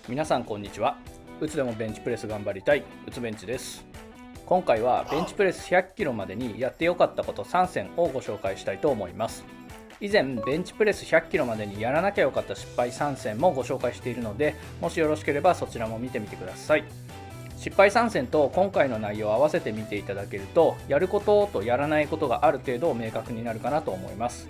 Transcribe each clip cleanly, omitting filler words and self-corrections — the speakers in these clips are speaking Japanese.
皆さんこんにちは。うつでもベンチプレス頑張りたいうつベンチです。今回はベンチプレス100キロまでにやってよかったこと3選をご紹介したいと思います。以前ベンチプレス100キロまでにやらなきゃよかった失敗3選もご紹介しているので、もしよろしければそちらも見てみてください。失敗3選と今回の内容を合わせて見ていただけると、やることとやらないことがある程度明確になるかなと思います。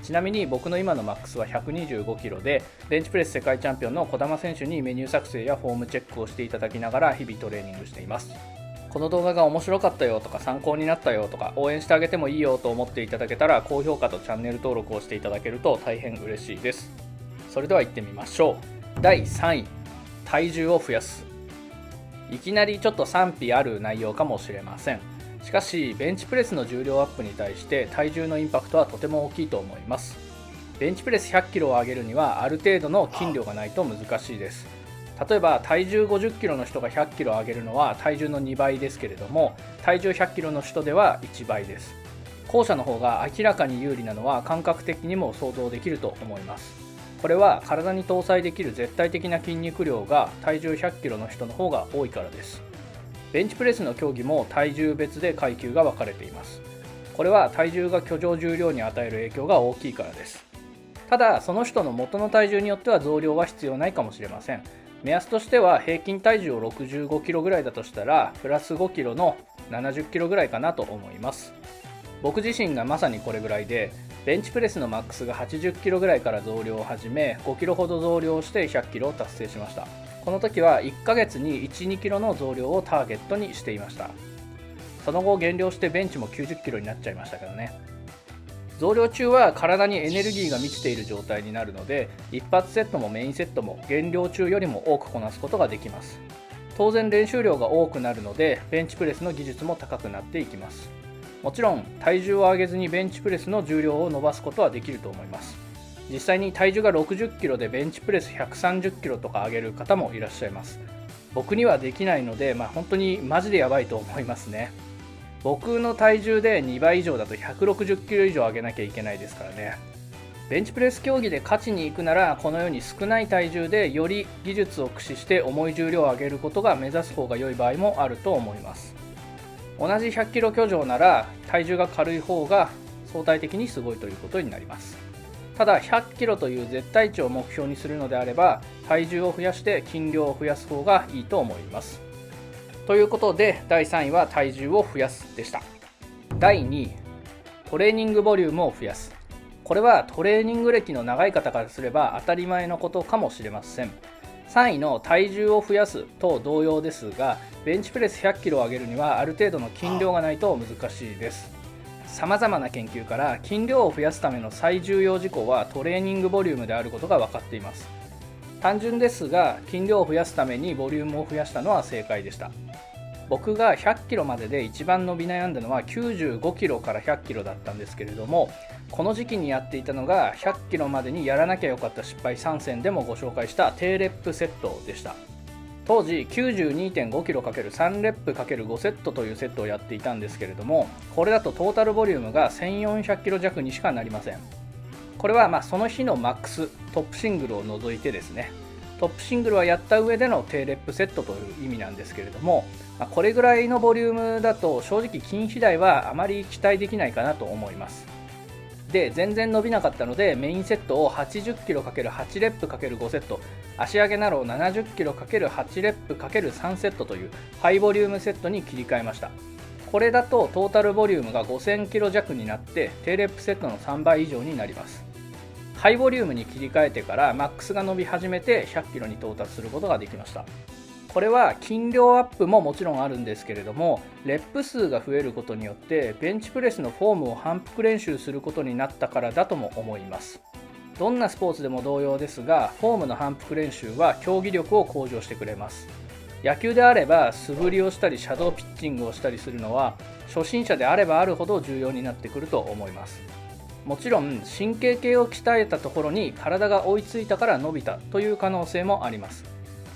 ちなみに僕の今のマックスは125キロで、ベンチプレス世界チャンピオンの児玉選手にメニュー作成やフォームチェックをしていただきながら日々トレーニングしています。この動画が面白かったよとか参考になったよとか応援してあげてもいいよと思っていただけたら、高評価とチャンネル登録をしていただけると大変嬉しいです。それでは行ってみましょう。第3位、体重を増やす。いきなりちょっと賛否ある内容かもしれません。しかしベンチプレスの重量アップに対して体重のインパクトはとても大きいと思います。ベンチプレス100キロを上げるにはある程度の筋量がないと難しいです。例えば体重50キロの人が100キロ上げるのは体重の2倍ですけれども、体重100キロの人では1倍です。後者の方が明らかに有利なのは感覚的にも想像できると思います。これは体に搭載できる絶対的な筋肉量が体重100キロの人の方が多いからです。ベンチプレスの競技も体重別で階級が分かれています。これは体重が挙上重量に与える影響が大きいからです。ただその人の元の体重によっては増量は必要ないかもしれません。目安としては平均体重を65キロぐらいだとしたらプラス5キロの70キロぐらいかなと思います。僕自身がまさにこれぐらいで、ベンチプレスのマックスが80キロぐらいから増量を始め、5キロほど増量して100キロを達成しました。この時は1ヶ月に 1,2 キロの増量をターゲットにしていました。その後減量してベンチも90キロになっちゃいましたけどね。増量中は体にエネルギーが満ちている状態になるので、一発セットもメインセットも減量中よりも多くこなすことができます。当然練習量が多くなるのでベンチプレスの技術も高くなっていきます。もちろん体重を上げずにベンチプレスの重量を伸ばすことはできると思います。実際に体重が60キロでベンチプレス130キロとか上げる方もいらっしゃいます。僕にはできないので、本当にマジでやばいと思いますね。僕の体重で2倍以上だと160キロ以上上げなきゃいけないですからね。ベンチプレス競技で勝ちに行くなら、このように少ない体重でより技術を駆使して重い重量を上げることが目指す方が良い場合もあると思います。同じ100キロ挙上なら体重が軽い方が相対的にすごいということになります。ただ100キロという絶対値を目標にするのであれば、体重を増やして筋量を増やす方がいいと思います。ということで第3位は体重を増やすでした。第2位、トレーニングボリュームを増やす。これはトレーニング歴の長い方からすれば当たり前のことかもしれません。3位の体重を増やすと同様ですが、ベンチプレス100キロを上げるにはある程度の筋量がないと難しいです。様々な研究から筋量を増やすための最重要事項はトレーニングボリュームであることが分かっています。単純ですが筋量を増やすためにボリュームを増やしたのは正解でした。僕が100キロまでで一番伸び悩んだのは95キロから100キロだったんですけれども、この時期にやっていたのが100キロまでにやらなきゃよかった失敗3選でもご紹介した低レップセットでした。当時 92.5 キロ ×3 レップ ×5 セットというセットをやっていたんですけれども、これだとトータルボリュームが1400キロ弱にしかなりません。これはその日のマックストップシングルを除いてですね。トップシングルはやった上での低レップセットという意味なんですけれども、これぐらいのボリュームだと正直筋肥大はあまり期待できないかなと思います。で、全然伸びなかったのでメインセットを 80kg×8 レップ ×5 セット、足上げならを 70kg×8 レップ ×3 セットというハイボリュームセットに切り替えました。これだとトータルボリュームが 5000kg 弱になって低レップセットの3倍以上になります。ハイボリュームに切り替えてからマックスが伸び始めて100キロに到達することができました。これは筋量アップももちろんあるんですけれども、レップ数が増えることによってベンチプレスのフォームを反復練習することになったからだとも思います。どんなスポーツでも同様ですが、フォームの反復練習は競技力を向上してくれます。野球であれば素振りをしたりシャドーピッチングをしたりするのは初心者であればあるほど重要になってくると思います。もちろん神経系を鍛えたところに体が追いついたから伸びたという可能性もあります。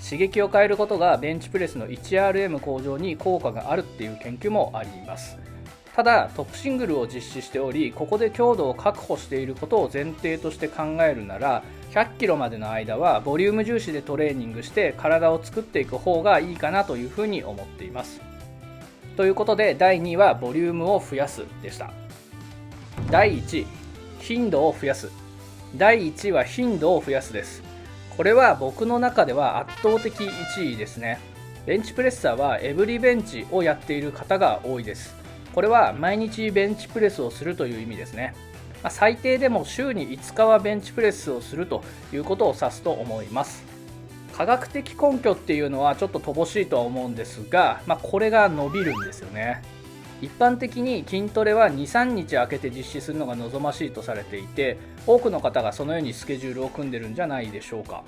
刺激を変えることがベンチプレスの 1RM 向上に効果があるっていう研究もあります。ただトップシングルを実施しており、ここで強度を確保していることを前提として考えるなら、100キロまでの間はボリューム重視でトレーニングして体を作っていく方がいいかなというふうに思っています。ということで第2位はボリュームを増やすでした。第1位、頻度を増やす。第1位は頻度を増やすです。これは僕の中では圧倒的1位ですね。ベンチプレッサーはエブリベンチをやっている方が多いです。これは毎日ベンチプレスをするという意味ですね。最低でも週に5日はベンチプレスをするということを指すと思います。科学的根拠っていうのはちょっと乏しいとは思うんですが、これが伸びるんですよね。一般的に筋トレは 2,3 日空けて実施するのが望ましいとされていて、多くの方がそのようにスケジュールを組んでるんじゃないでしょうか。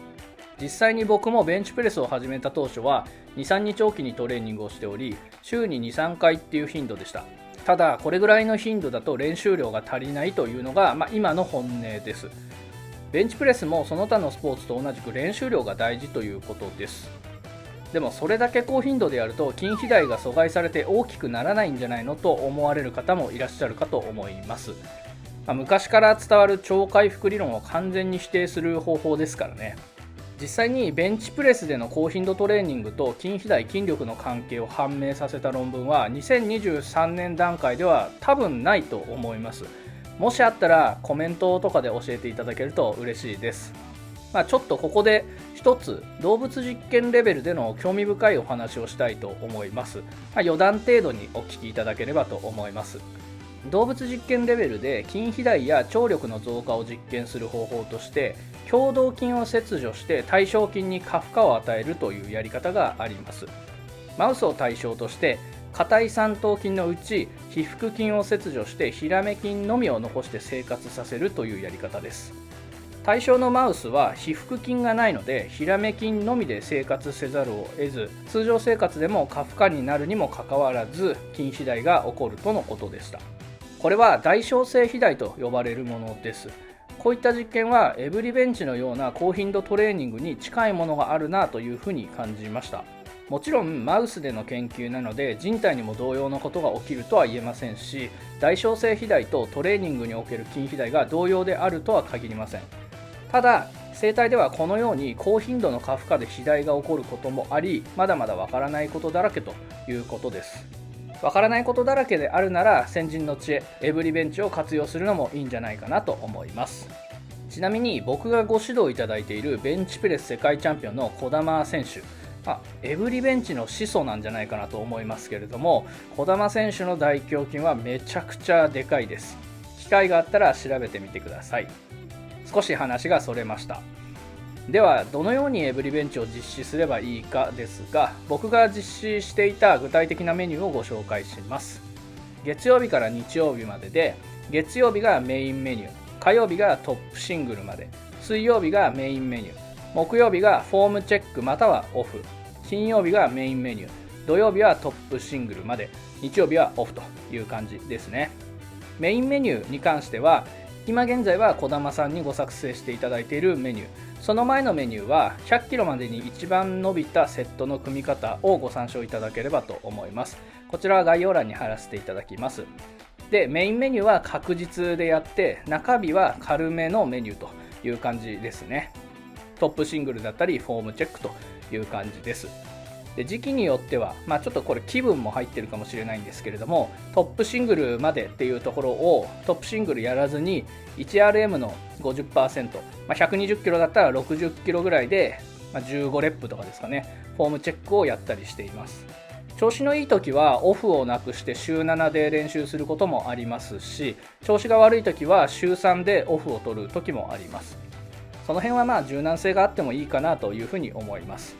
実際に僕もベンチプレスを始めた当初は 2,3 日おきにトレーニングをしており、週に 2,3 回っていう頻度でした。ただこれぐらいの頻度だと練習量が足りないというのが、今の本音です。ベンチプレスもその他のスポーツと同じく練習量が大事ということです。でもそれだけ高頻度でやると筋肥大が阻害されて大きくならないんじゃないのと思われる方もいらっしゃるかと思います。昔から伝わる超回復理論を完全に否定する方法ですからね。実際にベンチプレスでの高頻度トレーニングと筋肥大筋力の関係を判明させた論文は2023年段階では多分ないと思います。もしあったらコメントとかで教えていただけると嬉しいです。ちょっとここで一つ動物実験レベルでの興味深いお話をしたいと思います。余談程度にお聞きいただければと思います。動物実験レベルで筋肥大や聴力の増加を実験する方法として共同筋を切除して対象筋に過負荷を与えるというやり方があります。マウスを対象として硬い三頭筋のうち腓腹筋を切除してヒラメ筋のみを残して生活させるというやり方です。対象のマウスは腓腹筋がないのでヒラメ筋のみで生活せざるを得ず、通常生活でも過負荷になるにもかかわらず筋肥大が起こるとのことでした。これは代償性肥大と呼ばれるものです。こういった実験はエブリベンチのような高頻度トレーニングに近いものがあるなというふうに感じました。もちろんマウスでの研究なので人体にも同様のことが起きるとは言えませんし、代償性肥大とトレーニングにおける筋肥大が同様であるとは限りません。ただ生態ではこのように高頻度の過負荷で肥大が起こることもあり、まだまだわからないことだらけということです。わからないことだらけであるなら先人の知恵エブリベンチを活用するのもいいんじゃないかなと思います。ちなみに僕がご指導いただいているベンチプレス世界チャンピオンの児玉選手、エブリベンチの始祖なんじゃないかなと思いますけれども、児玉選手の大胸筋はめちゃくちゃでかいです。機会があったら調べてみてください。少し話がそれました。ではどのようにエブリベンチを実施すればいいかですが、僕が実施していた具体的なメニューをご紹介します。月曜日から日曜日までで、月曜日がメインメニュー、火曜日がトップシングルまで、水曜日がメインメニュー、木曜日がフォームチェックまたはオフ、金曜日がメインメニュー、土曜日はトップシングルまで、日曜日はオフという感じですね。メインメニューに関しては今現在は児玉さんにご作成していただいているメニュー、その前のメニューは100キロまでに一番伸びたセットの組み方をご参照いただければと思います。こちらは概要欄に貼らせていただきます。で、メインメニューは確実でやって、中日は軽めのメニューという感じですね。トップシングルだったりフォームチェックという感じです。で、時期によっては、ちょっとこれ気分も入ってるかもしれないんですけれども、トップシングルまでっていうところをトップシングルやらずに 1RM の 50%、120キロだったら60キロぐらいで、15レップとかですかね、フォームチェックをやったりしています。調子のいい時はオフをなくして週7で練習することもありますし、調子が悪い時は週3でオフを取る時もあります。その辺は柔軟性があってもいいかなというふうに思います。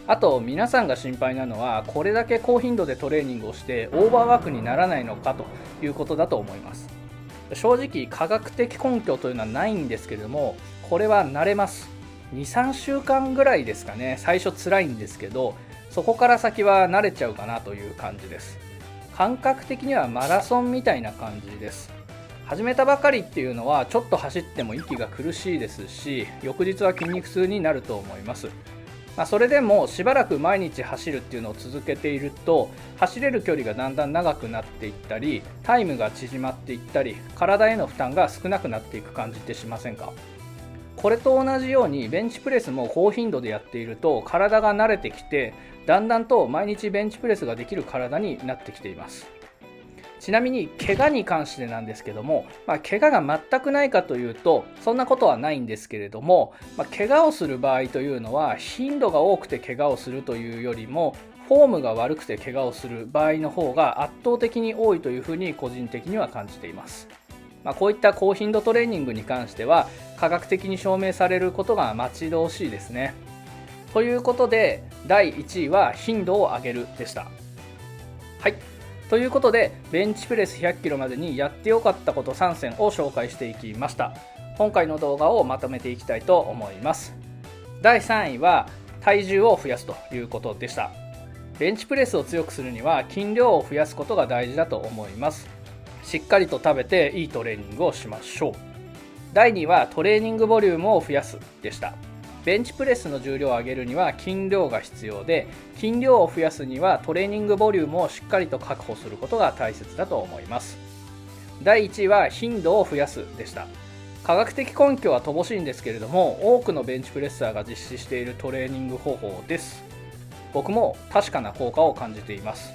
あと皆さんが心配なのは、これだけ高頻度でトレーニングをしてオーバーワークにならないのかということだと思います。正直科学的根拠というのはないんですけれども、これは慣れます。 2,3 週間ぐらいですかね。最初辛いんですけど、そこから先は慣れちゃうかなという感じです。感覚的にはマラソンみたいな感じです。始めたばかりっていうのはちょっと走っても息が苦しいですし、翌日は筋肉痛になると思います。それでもしばらく毎日走るっていうのを続けていると、走れる距離がだんだん長くなっていったり、タイムが縮まっていったり、体への負担が少なくなっていく感じってしませんか？これと同じようにベンチプレスも高頻度でやっていると体が慣れてきて、だんだんと毎日ベンチプレスができる体になってきています。ちなみに怪我に関してなんですけども、怪我が全くないかというとそんなことはないんですけれども、怪我をする場合というのは頻度が多くて怪我をするというよりも、フォームが悪くて怪我をする場合の方が圧倒的に多いというふうに個人的には感じています。こういった高頻度トレーニングに関しては科学的に証明されることが待ち遠しいですね。ということで第1位は頻度を上げるでした。はい、ということでベンチプレス100キロまでにやってよかったこと3選を紹介していきました。今回の動画をまとめていきたいと思います。第3位は体重を増やすということでした。ベンチプレスを強くするには筋量を増やすことが大事だと思います。しっかりと食べていいトレーニングをしましょう。第2位はトレーニングボリュームを増やすでした。ベンチプレスの重量を上げるには筋量が必要で、筋量を増やすにはトレーニングボリュームをしっかりと確保することが大切だと思います。第1位は頻度を増やすでした。科学的根拠は乏しいんですけれども、多くのベンチプレッサーが実施しているトレーニング方法です。僕も確かな効果を感じています。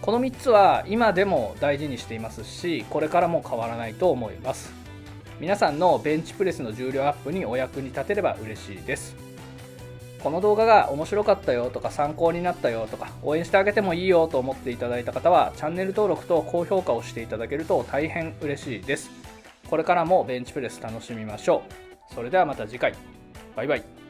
この3つは今でも大事にしていますし、これからも変わらないと思います。皆さんのベンチプレスの重量アップにお役に立てれば嬉しいです。この動画が面白かったよとか参考になったよとか応援してあげてもいいよと思っていただいた方はチャンネル登録と高評価をしていただけると大変嬉しいです。これからもベンチプレス楽しみましょう。それではまた次回。バイバイ。